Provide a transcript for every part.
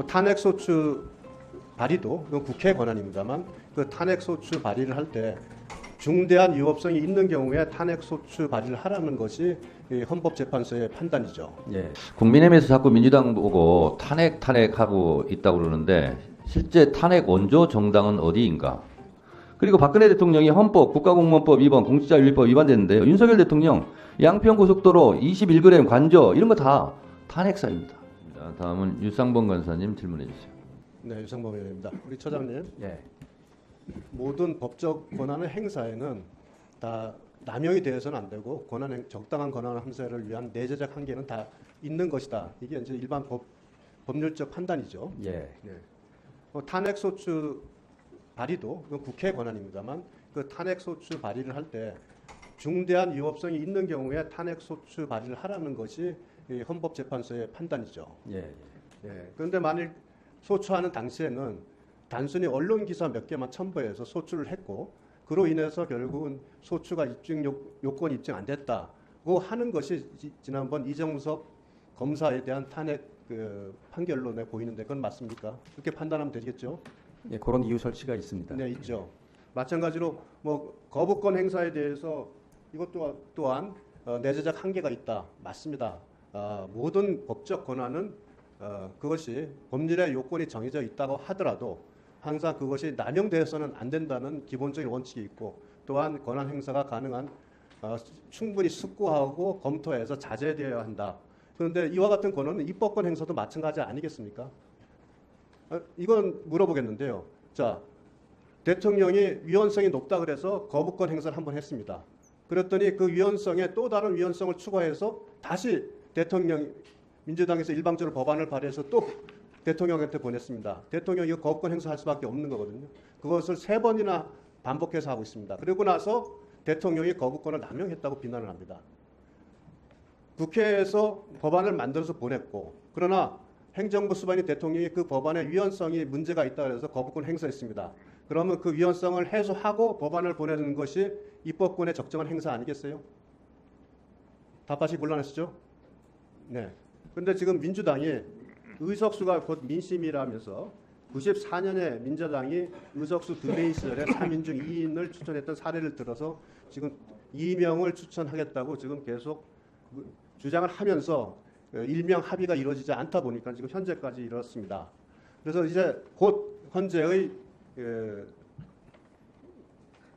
탄핵소추 발의도 이건 국회 권한입니다만 그 탄핵소추 발의를 할 때 중대한 위법성이 있는 경우에 탄핵소추 발의를 하라는 것이 이 헌법재판소의 판단이죠. 예. 국민의힘에서 자꾸 민주당 보고 탄핵하고 있다고 그러는데 실제 탄핵 원조 정당은 어디인가? 그리고 박근혜 대통령이 헌법, 국가공무원법 위반, 공직자윤리법 위반됐는데요. 윤석열 대통령 양평 고속도로 21g 관저 이런 거 다 탄핵사입니다. 다음은 유상범 간사님 질문해 주세요. 네, 유상범 의원입니다. 우리 처장님, 예. 모든 법적 권한의 행사에는 다 남용이 되어서는 안 되고 적당한 권한 행사를 위한 내재적 한계는 다 있는 것이다. 이게 이제 일반 법률적 판단이죠. 예. 네. 탄핵소추 발의도 이건 국회 권한입니다만 그 탄핵소추 발의를 할 때 중대한 위법성이 있는 경우에 탄핵소추 발의를 하라는 것이 이 헌법재판소의 판단이죠. 예. 예. 그런데 만일 소추하는 당시에는 단순히 언론 기사 몇 개만 첨부해서 소추를 했고 그로 인해서 결국은 소추가 요건 입증 안 됐다고 하는 것이 지난번 이정섭 검사에 대한 탄핵 판결로 내 보이는데 그건 맞습니까? 그렇게 판단하면 되겠죠? 예, 그런 이유 설치가 있습니다. 네, 있죠. 마찬가지로 거부권 행사에 대해서 이것 또한 내재적 한계가 있다. 맞습니다. 모든 법적 권한은 그것이 법률의 요건이 정해져 있다고 하더라도 항상 그것이 남용되어서는 안 된다는 기본적인 원칙이 있고 또한 권한 행사가 가능한 충분히 숙고하고 검토해서 자제되어야 한다. 그런데 이와 같은 권한은 입법권 행사도 마찬가지 아니겠습니까? 이건 물어보겠는데요. 자, 대통령이 위헌성이 높다 그래서 거부권 행사를 한번 했습니다. 그랬더니 그 위헌성에 또 다른 위헌성을 추가해서 다시 민주당에서 일방적으로 법안을 발의해서 또 대통령한테 보냈습니다. 대통령이 이거 거부권 행사할 수밖에 없는 거거든요. 그것을 3번이나 반복해서 하고 있습니다. 그리고 나서 대통령이 거부권을 남용했다고 비난을 합니다. 국회에서 법안을 만들어서 보냈고 그러나 행정부 수반이 대통령이 그 법안의 위헌성이 문제가 있다 그래서 거부권 행사했습니다. 그러면 그 위헌성을 해소하고 법안을 보내는 것이 입법권의 적정한 행사 아니겠어요? 답하시기 곤란하시죠? 네. 그런데 지금 민주당이 의석수가 곧 민심이라면서 94년에 민주당이 의석수 2배인 시절에 3인 중 2인을 추천했던 사례를 들어서 지금 이명을 추천하겠다고 지금 계속 주장을 하면서 일명 합의가 이루어지지 않다 보니까 지금 현재까지 이렇습니다. 그래서 이제 곧 헌재의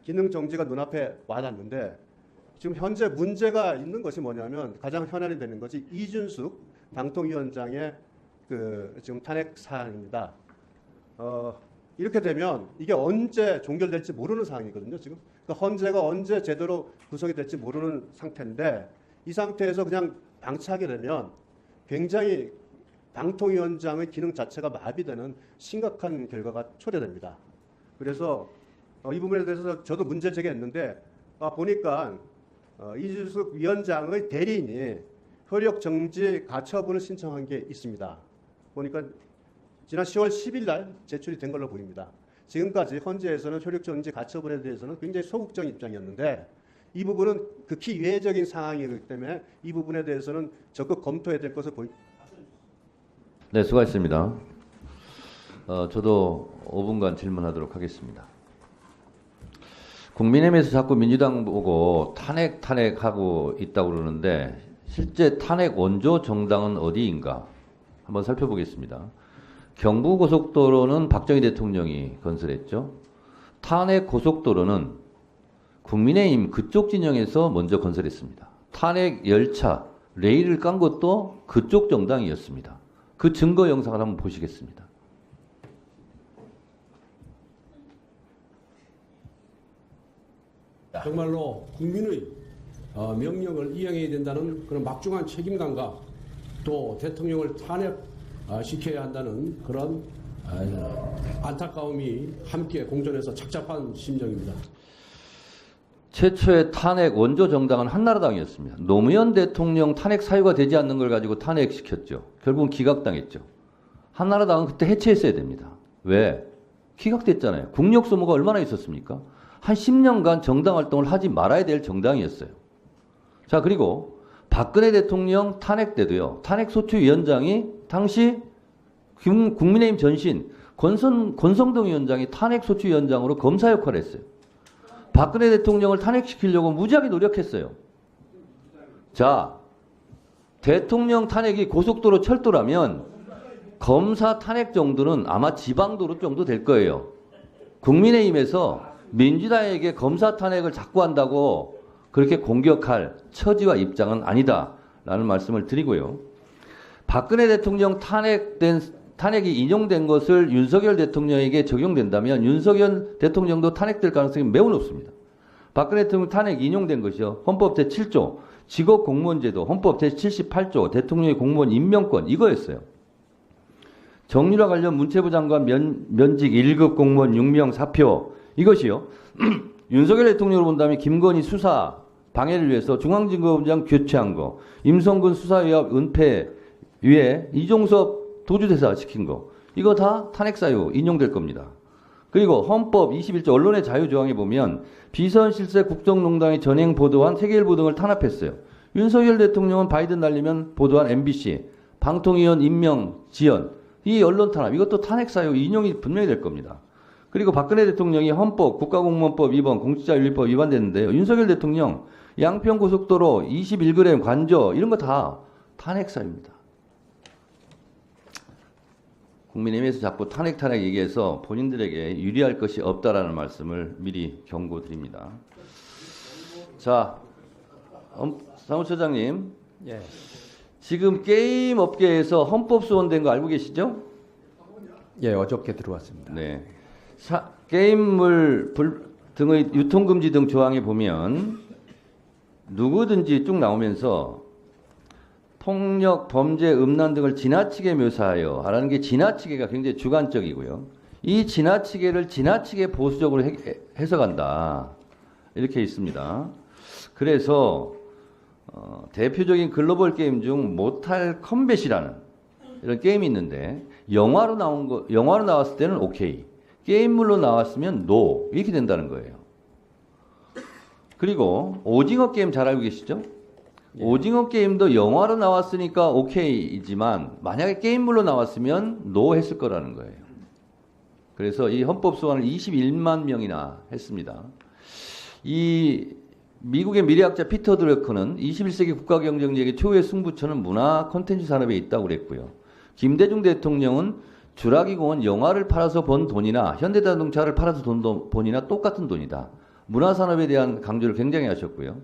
기능 정지가 눈앞에 와닿는데 지금 현재 문제가 있는 것이 뭐냐면 가장 현안이 되는 것이 이준숙 방통위원장의 지금 탄핵 사안입니다. 이렇게 되면 이게 언제 종결될지 모르는 상황이거든요. 지금 그러니까 헌재가 언제 제대로 구성이 될지 모르는 상태인데 이 상태에서 그냥 방치하게 되면 굉장히 방통위원장의 기능 자체가 마비되는 심각한 결과가 초래됩니다. 그래서 이 부분에 대해서 저도 문제 제기했는데 보니까 이준숙 위원장의 대리인이 효력 정지 가처분을 신청한 게 있습니다. 보니까 지난 10월 10일 날 제출이 된 걸로 보입니다. 지금까지 헌재에서는 효력 정지 가처분에 대해서는 굉장히 소극적인 입장이었는데 이 부분은 극히 예외적인 상황이기 때문에 이 부분에 대해서는 적극 검토해야 될 것을 보입니다. 네, 수고하셨습니다. 저도 5분간 질문하도록 하겠습니다. 국민의힘에서 자꾸 민주당 보고 탄핵하고 있다고 그러는데 실제 탄핵 원조 정당은 어디인가 한번 살펴보겠습니다. 경부고속도로는 박정희 대통령이 건설했죠. 탄핵 고속도로는 국민의힘 그쪽 진영에서 먼저 건설했습니다. 탄핵 열차, 레일을 깐 것도 그쪽 정당이었습니다. 그 증거 영상을 한번 보시겠습니다. 정말로 국민의 명령을 이행해야 된다는 그런 막중한 책임감과 또 대통령을 탄핵시켜야 한다는 그런 안타까움이 함께 공존해서 착잡한 심정입니다. 최초의 탄핵 원조 정당은 한나라당이었습니다. 노무현 대통령 탄핵 사유가 되지 않는 걸 가지고 탄핵시켰죠. 결국은 기각당했죠. 한나라당은 그때 해체했어야 됩니다. 왜? 기각됐잖아요. 국력 소모가 얼마나 있었습니까? 한 10년간 정당 활동을 하지 말아야 될 정당이었어요. 자, 그리고 박근혜 대통령 탄핵 때도요. 탄핵소추위원장이 당시 국민의힘 전신 권성동 위원장이 탄핵소추위원장으로 검사 역할을 했어요. 박근혜 대통령을 탄핵시키려고 무지하게 노력했어요. 자, 대통령 탄핵이 고속도로 철도라면 검사 탄핵 정도는 아마 지방도로 정도 될 거예요. 국민의힘에서 민주당에게 검사 탄핵을 자꾸 한다고 그렇게 공격할 처지와 입장은 아니다라는 말씀을 드리고요. 박근혜 대통령 탄핵이 인용된 것을 윤석열 대통령에게 적용된다면 윤석열 대통령도 탄핵될 가능성이 매우 높습니다. 박근혜 대통령 탄핵 인용된 것이요. 헌법 제7조 직업공무원제도, 헌법 제78조 대통령의 공무원 임명권 이거였어요. 정유라 관련 문체부 장관 면직 1급 공무원 6명 사표 이것이요. 윤석열 대통령으로 본다면 김건희 수사 방해를 위해서 중앙지검장 교체한 거, 임성근 수사위원 은폐 위에 이종섭 도주대사 시킨 거 이거 다 탄핵사유 인용될 겁니다. 그리고 헌법 21조 언론의 자유조항에 보면 비선실세 국정농단의 전행 보도한 세계일보 등을 탄압했어요. 윤석열 대통령은 바이든 날리면 보도한 MBC, 방통위원 임명 지연 이 언론 탄압 이것도 탄핵사유 인용이 분명히 될 겁니다. 그리고 박근혜 대통령이 헌법, 국가공무원법 위반, 공직자윤리법 위반됐는데요. 윤석열 대통령 양평고속도로 21g 관저 이런 거 다 탄핵사유입니다. 국민의힘에서 자꾸 탄핵 얘기해서 본인들에게 유리할 것이 없다라는 말씀을 미리 경고드립니다. 자, 사무처장님, 예. 지금 게임 업계에서 헌법 소원된 거 알고 계시죠? 예, 어저께 들어왔습니다. 네. 게임물 등의 유통금지 등 조항에 보면 누구든지 쭉 나오면서 폭력, 범죄, 음란 등을 지나치게 묘사하여 하라는 게 지나치게가 굉장히 주관적이고요. 이 지나치게를 지나치게 보수적으로 해석한다. 이렇게 있습니다. 그래서 대표적인 글로벌 게임 중 모탈 컴뱃이라는 이런 게임이 있는데 영화로 나왔을 때는 오케이. 게임물로 나왔으면 노. 이렇게 된다는 거예요. 그리고 오징어 게임 잘 알고 계시죠? 예. 오징어 게임도 영화로 나왔으니까 오케이이지만 만약에 게임물로 나왔으면 노 했을 거라는 거예요. 그래서 이 헌법 소원을 21만 명이나 했습니다. 이 미국의 미래학자 피터 드러커는 21세기 국가경쟁력의 최후의 승부처는 문화 콘텐츠 산업에 있다고 그랬고요. 김대중 대통령은 주라기 공원 영화를 팔아서 번 돈이나 현대자동차를 팔아서 번 돈이나 똑같은 돈이다. 문화산업에 대한 강조를 굉장히 하셨고요.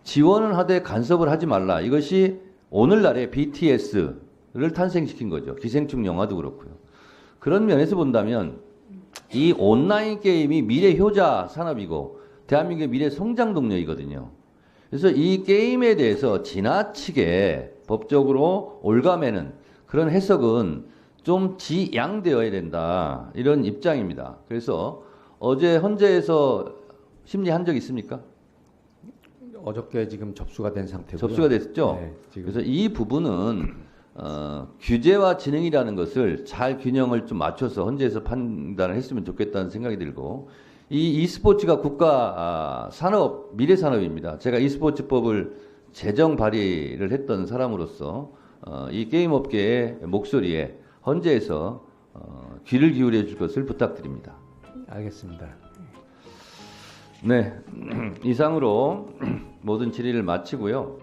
지원을 하되 간섭을 하지 말라. 이것이 오늘날의 BTS를 탄생시킨 거죠. 기생충 영화도 그렇고요. 그런 면에서 본다면 이 온라인 게임이 미래 효자 산업이고 대한민국의 미래 성장 동력이거든요. 그래서 이 게임에 대해서 지나치게 법적으로 올가매는 그런 해석은 좀 지양되어야 된다. 이런 입장입니다. 그래서 어제 헌재에서 심리한 적 있습니까? 어저께 지금 접수가 된 상태고요. 접수가 됐죠? 네, 지금. 그래서 이 부분은 규제와 진흥이라는 것을 잘 균형을 좀 맞춰서 헌재에서 판단을 했으면 좋겠다는 생각이 들고 이 e스포츠가 국가 산업, 미래 산업입니다. 제가 e스포츠법을 제정 발의를 했던 사람으로서 이 게임 업계의 목소리에 헌재에서 귀를 기울여 줄 것을 부탁드립니다. 알겠습니다. 네, 이상으로 모든 질의를 마치고요.